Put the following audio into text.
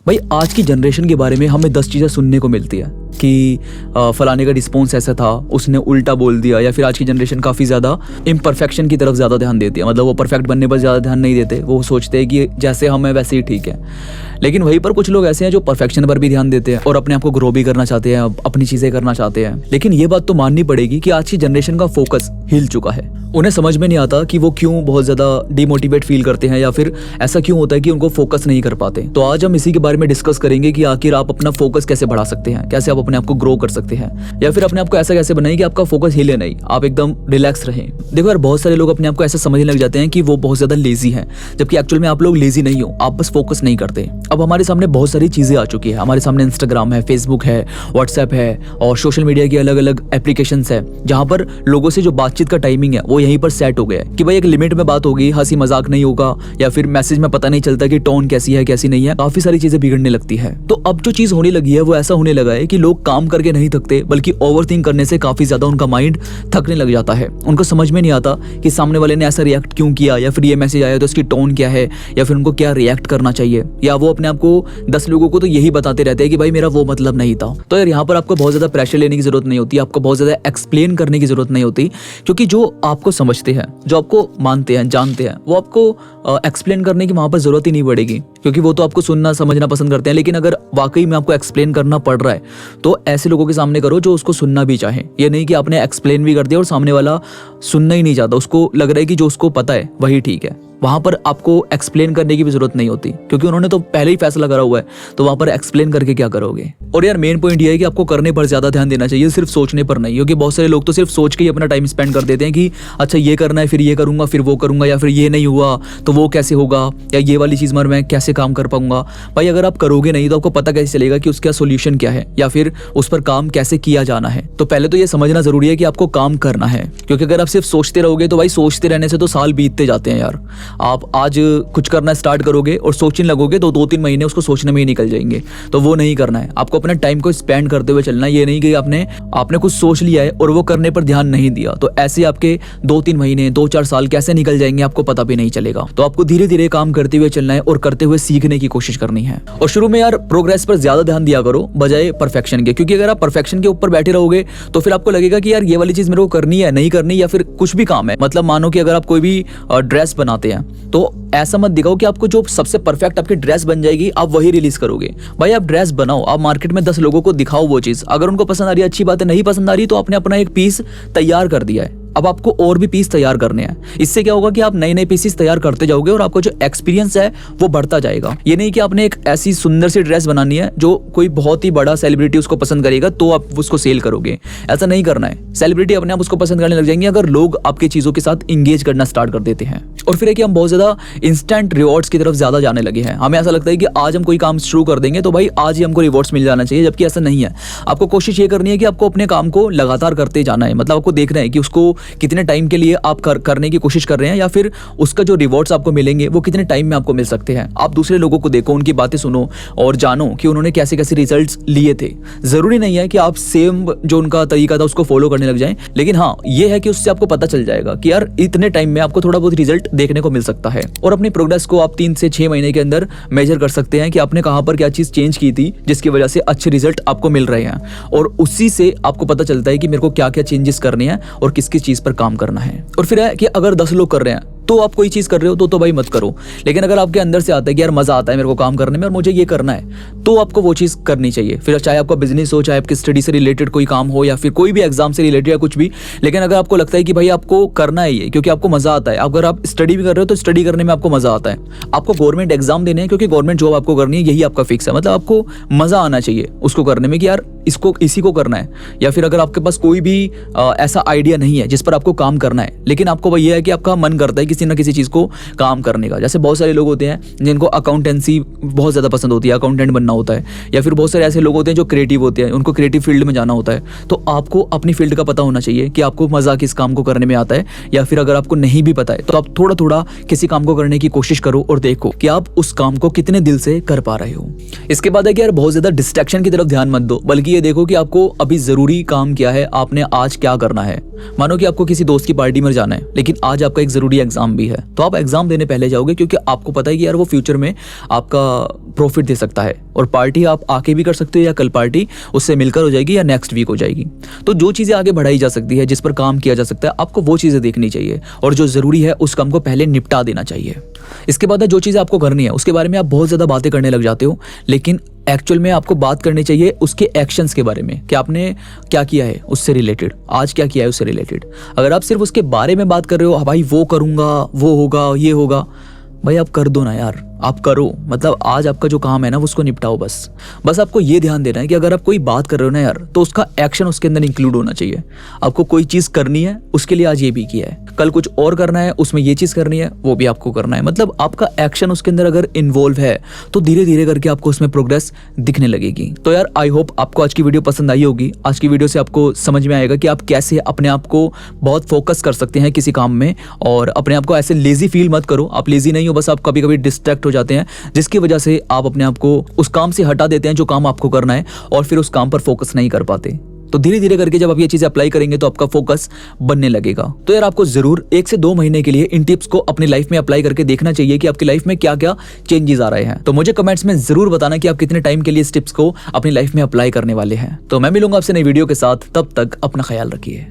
भाई आज की जनरेशन के बारे में हमें 10 चीज़ें सुनने को मिलती है कि फलाने का रिस्पॉन्स ऐसा था, उसने उल्टा बोल दिया, या फिर आज की जनरेशन काफ़ी ज़्यादा इम्परफेक्शन की तरफ ज़्यादा ध्यान देती है। मतलब वो परफेक्ट बनने पर ज़्यादा ध्यान नहीं देते, वो सोचते हैं कि जैसे हम हैं वैसे ही ठीक है। लेकिन वहीं पर कुछ लोग ऐसे हैं जो परफेक्शन पर भी ध्यान देते हैं और अपने आप को ग्रो भी करना चाहते हैं, अपनी चीज़ें करना चाहते हैं। लेकिन ये बात तो माननी पड़ेगी कि आज की जनरेशन का फोकस हिल चुका है। उन्हें समझ में नहीं आता कि वो क्यों बहुत ज़्यादा डिमोटिवेट फील करते हैं, या फिर ऐसा क्यों होता है कि उनको फोकस नहीं कर पाते। तो आज हम इसी के बारे में डिस्कस करेंगे कि आखिर आप अपना फोकस कैसे बढ़ा सकते हैं, कैसे आप अपने आप को ग्रो कर सकते हैं, या फिर अपने आप को ऐसा कैसे बनाएं कि आपका फोकस हिले नहीं, आप एकदम रिलैक्स रहें। देखो यार, बहुत सारे लोग अपने आप को ऐसा समझने लग जाते हैं कि वो बहुत ज़्यादा लेजी हैं, जबकि एक्चुअल में आप लोग लेजी नहीं हो, आप बस फोकस नहीं करते। अब हमारे सामने बहुत सारी चीज़ें आ चुकी है। हमारे सामने इंस्टाग्राम है, फेसबुक है, व्हाट्सएप है और सोशल मीडिया की अलग अलग एप्लीकेशंस है, जहाँ पर लोगों से जो बातचीत का टाइमिंग है वो यहीं पर सेट हो गया है कि भाई एक लिमिट में बात होगी, हंसी मजाक नहीं होगा, या फिर मैसेज में पता नहीं चलता कि टोन कैसी है कैसी नहीं है। काफी सारी चीजें बिगड़ने लगती है। तो अब जो चीज होने लगी है वो ऐसा होने लगा है कि लोग काम करके नहीं थकते, बल्कि ओवरथिंक करने से काफी ज्यादा उनका माइंड थकने लग जाता है। उनको समझ में नहीं आता कि सामने वाले ने ऐसा रिएक्ट क्यों किया, या फिर ये मैसेज आया तो उसकी टोन क्या है, या फिर उनको क्या रिएक्ट करना चाहिए। या वो अपने आप को 10 लोगों को तो यही बताते रहते हैं कि भाई मेरा वो मतलब नहीं था। तो यार यहाँ पर आपको बहुत ज्यादा प्रेशर लेने की जरूरत नहीं होती, आपको बहुत ज्यादा एक्सप्लेन करने की जरूरत नहीं होती, क्योंकि जो आपको समझते हैं, जो आपको मानते हैं, जानते हैं, वो आपको एक्सप्लेन करने की वहां पर जरूरत ही नहीं पड़ेगी, क्योंकि वो तो आपको सुनना समझना पसंद करते हैं। लेकिन अगर वाकई में आपको एक्सप्लेन करना पड़ रहा है तो ऐसे लोगों के सामने करो जो उसको सुनना भी चाहे। ये नहीं कि आपने एक्सप्लेन भी कर दिया और सामने वाला सुनना ही नहीं चाहता, उसको लग रहा है कि जो उसको पता है वही ठीक है। वहां पर आपको एक्सप्लेन करने की भी जरूरत नहीं होती, क्योंकि उन्होंने तो पहले ही फैसला करा हुआ है, तो वहां पर एक्सप्लेन करके क्या करोगे। और यार मेन पॉइंट ये है कि आपको करने पर ज्यादा ध्यान देना चाहिए, सिर्फ सोचने पर नहीं। क्योंकि बहुत सारे लोग तो सिर्फ सोच के ही अपना टाइम स्पेंड कर देते हैं कि अच्छा ये करना है, फिर ये करूंगा, फिर वो करूंगा, या फिर ये नहीं हुआ तो वो कैसे होगा, या ये वाली चीज मैं कैसे काम कर पाऊंगा। भाई अगर आप करोगे नहीं तो आपको पता कैसे चलेगा कि उसका सोल्यूशन क्या है, या फिर उस पर काम कैसे किया जाना है। तो पहले तो ये समझना जरूरी है कि आपको काम करना है, क्योंकि अगर आप सिर्फ सोचते रहोगे तो भाई सोचते रहने से तो साल बीतते जाते हैं यार। आप आज कुछ करना स्टार्ट करोगे और सोचने लगोगे तो 2-3 महीने उसको सोचने में ही निकल जाएंगे। तो वो नहीं करना है, आपको अपने टाइम को स्पेंड करते हुए चलना है। ये नहीं कि आपने कुछ सोच लिया है और वो करने पर ध्यान नहीं दिया, तो ऐसे आपके 2-3 महीने 2-4 साल कैसे निकल जाएंगे आपको पता भी नहीं चलेगा। तो आपको धीरे धीरे काम करते हुए चलना है और करते हुए सीखने की कोशिश करनी है। और शुरू में यार प्रोग्रेस पर ज्यादा ध्यान दिया करो बजाय परफेक्शन के, क्योंकि अगर आप परफेक्शन के ऊपर बैठे रहोगे तो फिर आपको लगेगा कि यार ये वाली चीज मेरे को करनी है, नहीं करनी, या फिर कुछ भी काम है। मतलब मानो कि अगर आप कोई भी ड्रेस बनाते हैं तो ऐसा मत दिखाओ कि आपको जो सबसे परफेक्ट आपकी ड्रेस बन जाएगी आप वही रिलीज करोगे। भाई आप ड्रेस बनाओ, आप मार्केट में 10 लोगों को दिखाओ वो चीज, अगर उनको पसंद आ रही है अच्छी बात है, नहीं पसंद आ रही तो आपने अपना एक पीस तैयार कर दिया है। अब आपको और भी पीस तैयार करने हैं। इससे क्या होगा कि आप नए नए पीसेस तैयार करते जाओगे और आपको जो एक्सपीरियंस है वो बढ़ता जाएगा। ये नहीं कि आपने एक ऐसी सुंदर सी ड्रेस बनानी है जो कोई बहुत ही बड़ा सेलिब्रिटी उसको पसंद करेगा तो आप उसको सेल करोगे, ऐसा नहीं करना है। सेलिब्रिटी अपने आप उसको पसंद करने लग जाएंगे अगर लोग आपकी चीजों के साथ इंगेज करना स्टार्ट कर देते हैं। और फिर है कि हम बहुत ज्यादा इंस्टेंट रिवॉर्ड्स की तरफ ज्यादा जाने लगे हैं। हमें ऐसा लगता है कि आज हम कोई काम शुरू कर देंगे तो भाई आज ही हमको रिवॉर्ड्स मिल जाना चाहिए, जबकि ऐसा नहीं है। आपको कोशिश ये करनी है कि आपको अपने काम को लगातार करते जाना है। मतलब आपको देखना है कि उसको कितने टाइम के लिए आप करने की कोशिश कर रहे हैं, या फिर उसका जो रिवॉर्ड्स आपको मिलेंगे वो कितने टाइम में आपको मिल सकते हैं। आप दूसरे लोगों को देखो, उनकी बातें सुनो और जानो कि उन्होंने कैसे कैसे रिजल्ट्स लिए थे। जरूरी नहीं है कि आप सेम जो उनका तरीका था उसको फॉलो करने लग जाएं, लेकिन हाँ ये है कि उससे आपको पता चल जाएगा कि यार इतने टाइम में आपको थोड़ा बहुत रिजल्ट देखने को मिल सकता है। और अपनी प्रोग्रेस को आप 3 से 6 महीने के अंदर मेजर कर सकते हैं कि आपने कहां पर क्या चीज चेंज की थी जिसकी वजह से अच्छे रिजल्ट आपको मिल रहे हैं, और उसी से आपको पता चलता है कि मेरे को क्या क्या चेंजेस करने हैं और किस किस चीज पर काम करना है। और फिर है कि अगर 10 लोग कर रहे हैं तो आप कोई चीज कर रहे हो तो भाई मत करो। लेकिन अगर आपके अंदर से आता है कि यार मजा आता है मेरे को काम करने में और मुझे ये करना है, तो आपको वो चीज करनी चाहिए। फिर चाहे आपका बिजनेस हो, चाहे आपकी स्टडी से रिलेटेड कोई काम हो, या फिर कोई भी एग्जाम से रिलेटेड या कुछ भी। लेकिन अगर आपको लगता है कि भाई आपको करना है ये क्योंकि आपको मजा आता है, अगर आप स्टडी भी कर रहे हो तो स्टडी करने में आपको मजा आता है, आपको गवर्नमेंट एग्जाम देने हैं क्योंकि गवर्नमेंट जॉब आपको करनी है, यही आपका फिक्स है। मतलब आपको मजा आना चाहिए उसको करने में कि यार इसी को करना है। या फिर अगर आपके पास कोई भी ऐसा आइडिया नहीं है जिस पर आपको काम करना है, लेकिन आपको ये है कि आपका मन करता है किसी ना किसी चीज को काम करने का। जैसे बहुत सारे लोग होते हैं जिनको अकाउंटेंसी बहुत ज्यादा पसंद होती है, अकाउंटेंट बनना होता है, या फिर बहुत सारे ऐसे लोग होते हैं जो क्रिएटिव होते हैं, उनको क्रिएटिव फील्ड में जाना होता है। तो आपको अपनी फील्ड का पता होना चाहिए कि आपको मजा किस काम को करने में आता है, या फिर अगर आपको नहीं भी पता है तो आप थोड़ा थोड़ा किसी काम को करने की कोशिश करो और देखो कि आप उस काम को कितने दिल से कर पा रहे हो। इसके बाद है कि यार बहुत ज्यादा डिस्ट्रैक्शन की तरफ ध्यान मत दो, बल्कि ये देखो कि आपको अभी जरूरी काम क्या है, आपने आज क्या करना है। मानो कि आपको किसी दोस्त की पार्टी में जाना है, लेकिन आज आपका एक जरूरी एग्जाम एग्जाम भी है, तो आप एग्जाम देने पहले जाओगे क्योंकि आपको पता है कि यार वो फ्यूचर में आपका प्रॉफिट दे सकता है। और पार्टी आप आके भी कर सकते हो या कल पार्टी उससे मिलकर हो जाएगी या नेक्स्ट वीक हो जाएगी। तो जो चीज़ें आगे बढ़ाई जा सकती है, जिस पर काम किया जा सकता है, आपको वो चीज़ें देखनी चाहिए और जो ज़रूरी है उस काम को पहले निपटा देना चाहिए। इसके बाद जो चीज़ें आपको करनी है उसके बारे में आप बहुत ज़्यादा बातें करने लग जाते हो, लेकिन एक्चुअल में आपको बात करनी चाहिए उसके एक्शंस के बारे में कि आपने क्या किया है उससे रिलेटेड, आज क्या किया है उससे रिलेटेड। अगर आप सिर्फ उसके बारे में बात कर रहे हो, भाई वो करूँगा, वो होगा, ये होगा, भाई आप कर दो ना यार, आप करो। मतलब आज आपका जो काम है ना उसको निपटाओ। बस आपको ये ध्यान देना है कि अगर आप कोई बात कर रहे हो ना यार, तो उसका एक्शन उसके अंदर इंक्लूड होना चाहिए। आपको कोई चीज़ करनी है, उसके लिए आज ये भी किया है, कल कुछ और करना है, उसमें ये चीज़ करनी है, वो भी आपको करना है। मतलब आपका एक्शन उसके अंदर अगर इन्वॉल्व है तो धीरे धीरे करके आपको उसमें प्रोग्रेस दिखने लगेगी। तो यार आई होप आपको आज की वीडियो पसंद आई होगी। आज की वीडियो से आपको समझ में आएगा कि आप कैसे अपने आप को बहुत फोकस कर सकते हैं किसी काम में, और अपने आप को ऐसे लेजी फील मत करो। आप लेजी नहीं हो, बस आप कभी कभी डिस्ट्रैक्ट हो जाते हैं, जिसकी वजह से आप अपने आप को उस काम से हटा देते हैं जो काम आपको करना है, और फिर उस काम पर फोकस नहीं कर पाते। तो धीरे धीरे करके जब आप ये चीजें अप्लाई करेंगे तो आपका फोकस बनने लगेगा। तो यार आपको जरूर 1 से 2 महीने के लिए इन टिप्स को अपनी लाइफ में अप्लाई करके देखना चाहिए कि आपकी लाइफ में क्या क्या चेंजेस आ रहे हैं। तो मुझे कमेंट्स में जरूर बताना कि आप कितने टाइम के लिए इस टिप्स को अपनी लाइफ में अप्लाई करने वाले हैं। तो मैं मिलूंगा आपसे नई वीडियो के साथ, तब तक अपना ख्याल रखिए।